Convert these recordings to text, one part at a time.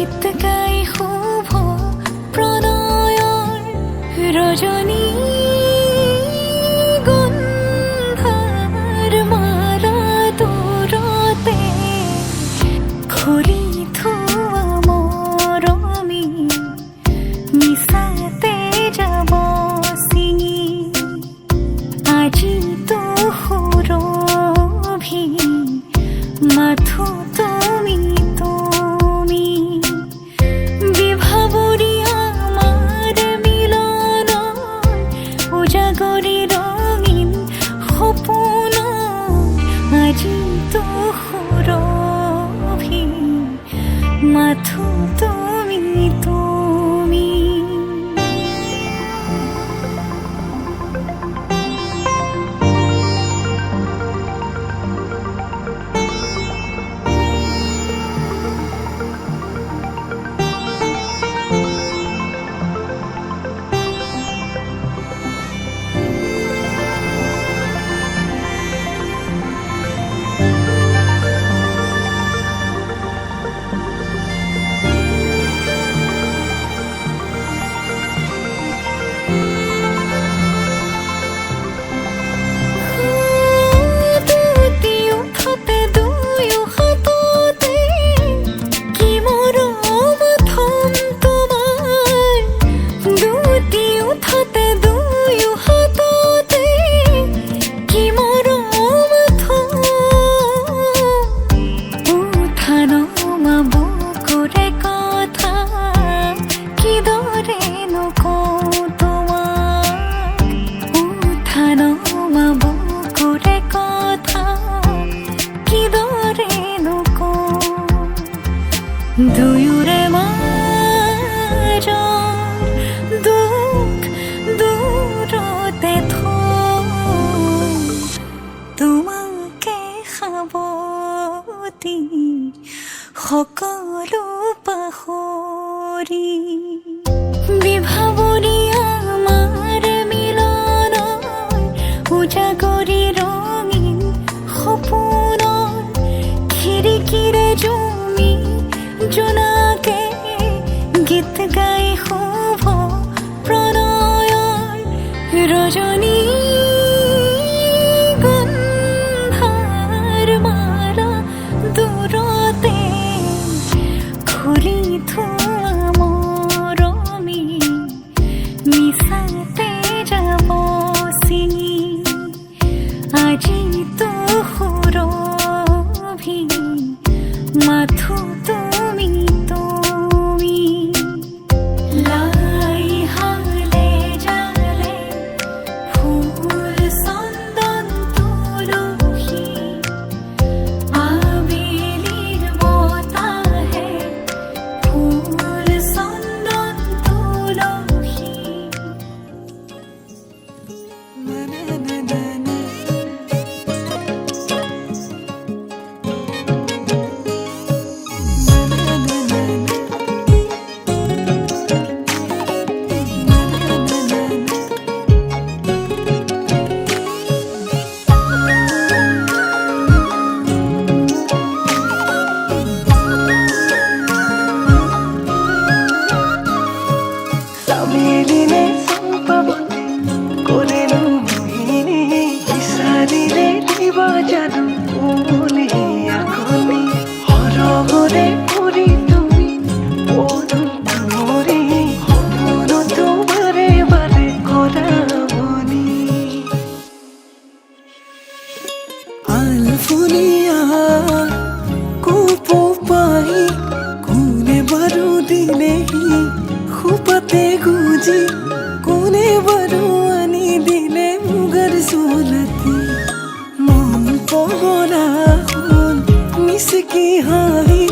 গীত গাই শুভ প্ৰণয়ৰ ৰজনী গন্ধাৰ মালা দূৰতে ঘূৰি থোৱা মৰমী মিছাতে যাব ছিঙি আজিতো সুৰভি মাথো তুমি তুমি বিভাবৰী আমাৰ মিলন উজাগৰি ৰঙীন সপোন আজিতো সুৰভি মাথো তুমি তুমি দুয়োৰে মাজৰ দুখ দূৰতে থৈ তোমাকে সাৱটি সকলো পাহৰি বিভাবৰী আমাৰ মিলন উজাগৰি ৰঙীন সপোন খিৰিকীৰে জমি জোনাকে গীত গাই শুভ প্ৰণয়ৰ ৰজনী গন্ধাৰ মালা দূৰতে ঘূৰি থোৱা মৰমী মিছাতে যাব ছিঙি আজিতো সুৰভি মাথো তুমি তুমি লাই হালে জালে ফুল চন্দন তুলসী আবেলিৰ বতাহে ফুল চন্দন তুলসী খুপাতে গুজি কোনে বাৰু আনি দিলে মুগাৰ চোলাতে মন পগলা হ'ল মিচকি হাঁহি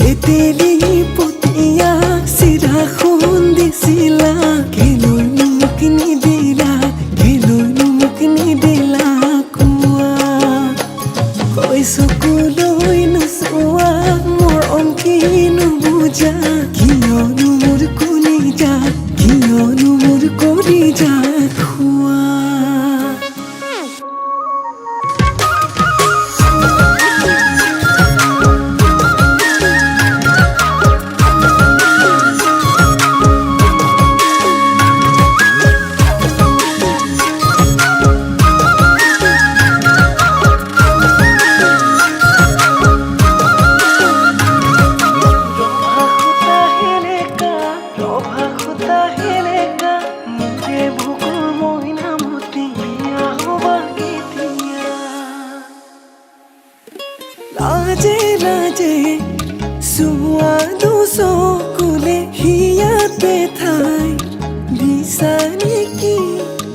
তেতেলি পতিয়া চিৰাখন দিছিলা কেলৈনো মোক নিদিলা কেলৈনো মোক নিদিলা কোৱা কৈ চকুলৈ নোচোৱা মৰম কি নুবুজা কিয়নো মোৰ কলিজা কিয়নো মোৰ কলিজা খোৱা লাজে লাজে চোৱাটো চকুলে হিয়াতে ঠাই দিছা নেকি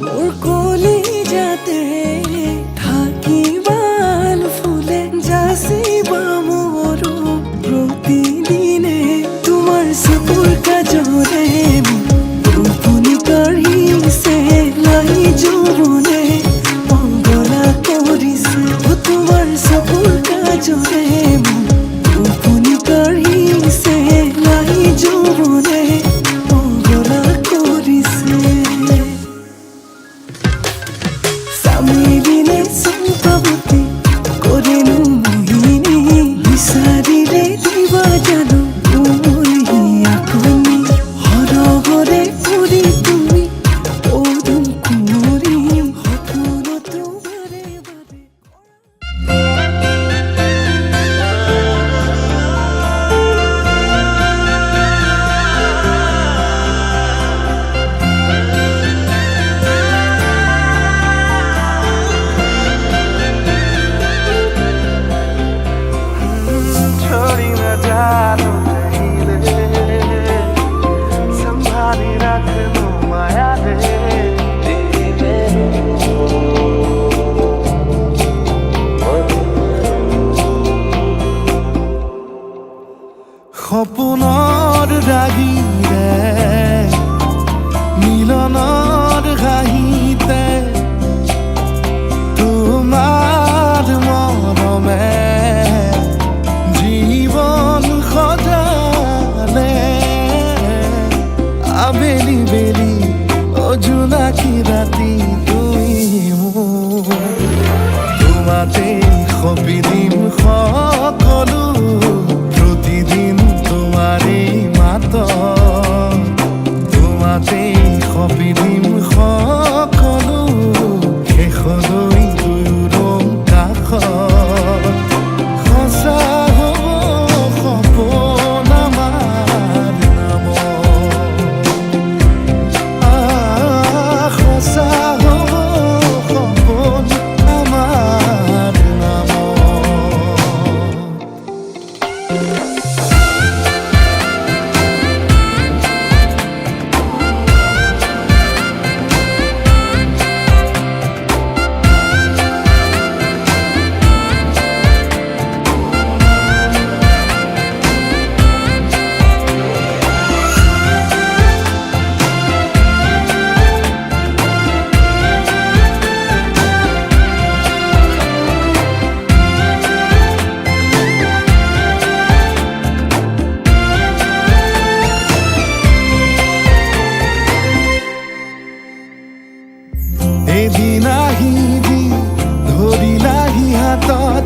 মোৰ কলিজাতে থাকিবা ফুলে যাচিবা মোৰো প্ৰতিদিনে তোমাৰ চকুৰ কাজৰে টোপনি কাঢ়িছে লাই যৌৱনে পগলা কৰিছে তোমাৰ চকুৰ কাজৰে টোপনি কাঢ়িছে লাই যৌৱনে পগলা কৰিছে চামিৰিলে চম্পাৱতী কৰেনো মোহিনী বিচাৰিলে দিবা জানো কোমল হিয়াখনি হৰহৰে কৰি তুমি পদুম কুঁৱৰী সপোনতো বাৰে বাৰে छोड़ी न जानो कहीं ले संभाली रख लो माया दे সপোনৰ ৰাগিৰে মিলনৰ ঘাঁহিতে তোমাৰ মৰমে জীবন সজালে আবেলি বেলি অজোনাকি ৰাতি তুমি মোৰ তোমাতে সপি দিম সকলো প্ৰতিদিন তোমাৰেই মাত তোমাতে সপি দিম সকলো শেষলৈ দুয়োৰং কাষত সঁচা হ'ব সপোন আমাৰ নামত সঁচা হ'ব সপোন আমাৰ নামত এদিন আহিবি ধৰিলাহি হাতত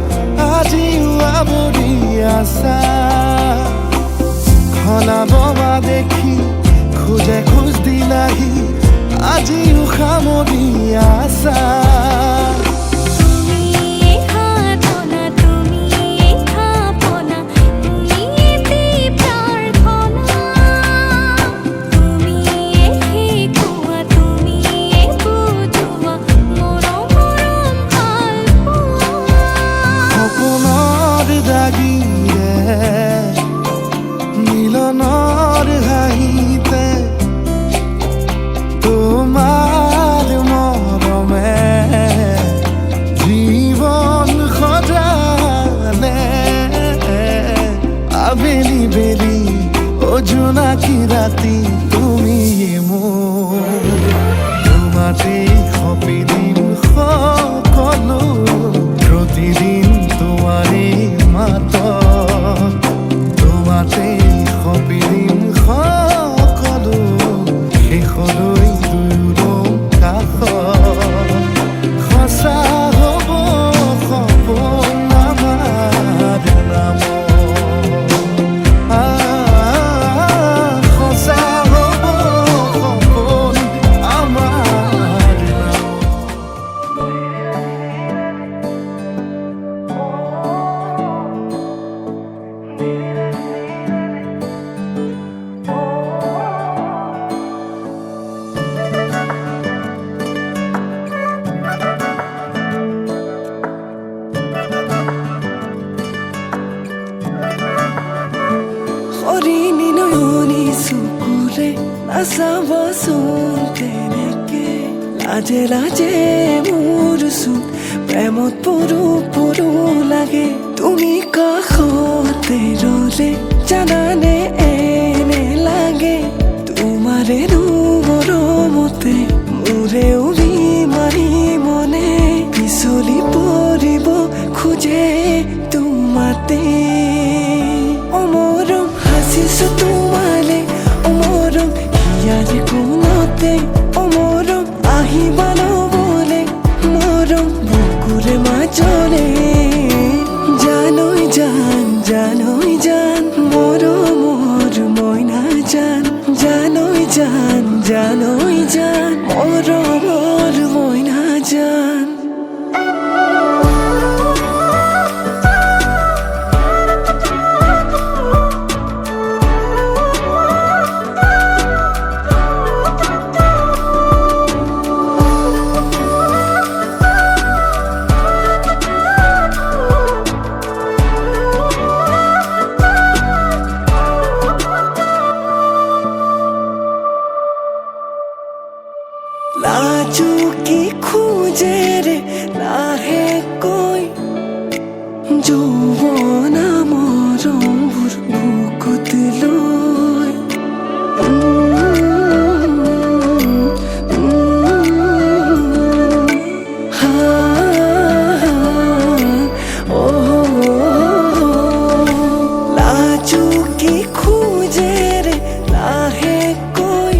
আজিও আৱৰি আছা খলাববা দেখি খোজে খোজ দিলাহি আজিও সামৰি আছা মিলনৰ হাঁহিতে তোমাৰ মৰমে আবেলি বেলি ও জোনাকি ৰাতি তুমি মোৰ তোমাতে সপিদিন সকলো প্ৰতিদিন তোমাৰে মাত তোমাতে সপিদিন সকলো শেষলৈ দুয়ো কাষ সঁচা হ'ব সপোন আমাৰ নাম সঁচা হ'ব সপোন আমাৰ নাম হৰিণী নয়নী চকুৰে নাচাবচোন তেনেকে লাজে লাজে মোৰ চোন প্ৰেমত পৰো পৰো লাগে তুমি কাষতে ৰলে জানানে এনে লাগে তোমাৰে মৰমতে মোৰে উৰি মাৰি মনে পিছলি পৰিব খোজে তোমাতে অমৰম হাসিছো তোমালে অমৰম হিয়াৰে কোনতে অমৰম আহিবা নবলে মৰম বুকুৰে মাজলে জানৈ জান জানৈ জান মৰমৰ মইনা জান জানৈ জান জানৈ জান মৰমৰ মইনা জান লাজুকি খোজে ৰে লাহেকৈ যৌৱনা মৰমবোৰ বুকুত লৈ লাজুকি খোজে ৰে লাহেকৈ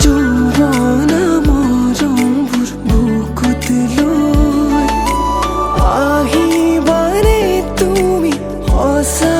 যৌৱনা মৰমবোৰ বুকুত লৈ আহিবানে তুমি সঁচা